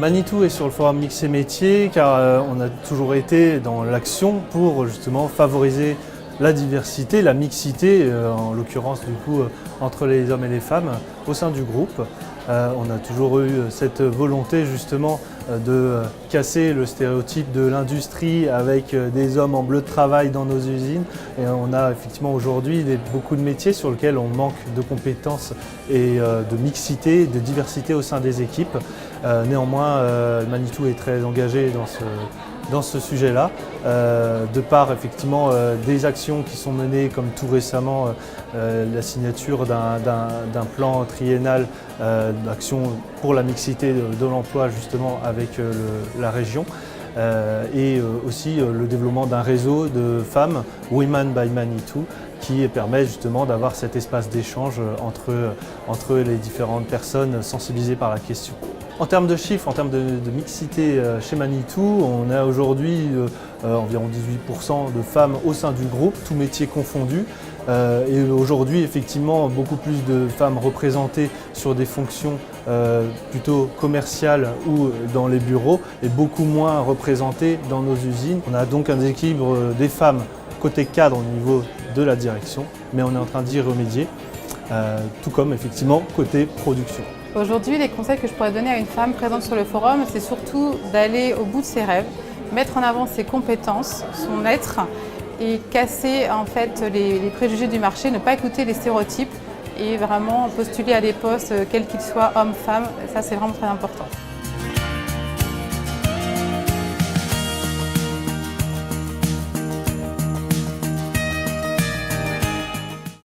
Manitou est sur le forum Mix et Métiers car on a toujours été dans l'action pour justement favoriser la diversité, la mixité, en l'occurrence du coup entre les hommes et les femmes au sein du groupe. On a toujours eu cette volonté justement de casser le stéréotype de l'industrie avec des hommes en bleu de travail dans nos usines. Et on a effectivement aujourd'hui beaucoup de métiers sur lesquels on manque de compétences et de mixité, de diversité au sein des équipes. Néanmoins, Manitou est très engagé dans ce sujet-là, de par effectivement des actions qui sont menées comme tout récemment la signature d'un plan triennal d'action pour la mixité de l'emploi justement avec la région. Et aussi le développement d'un réseau de femmes, Women by Manitou, qui permet justement d'avoir cet espace d'échange entre les différentes personnes sensibilisées par la question. En termes de chiffres, en termes de mixité chez Manitou, on a aujourd'hui environ 18% de femmes au sein du groupe, tous métiers confondus. Et aujourd'hui, effectivement, beaucoup plus de femmes représentées sur des fonctions plutôt commerciales ou dans les bureaux et beaucoup moins représentées dans nos usines. On a donc un déséquilibre des femmes côté cadre au niveau de la direction, mais on est en train d'y remédier, tout comme effectivement côté production. Aujourd'hui, les conseils que je pourrais donner à une femme présente sur le forum, c'est surtout d'aller au bout de ses rêves, mettre en avant ses compétences, son être et casser en fait les préjugés du marché, ne pas écouter les stéréotypes et vraiment postuler à des postes quels qu'ils soient, hommes, femmes, ça c'est vraiment très important.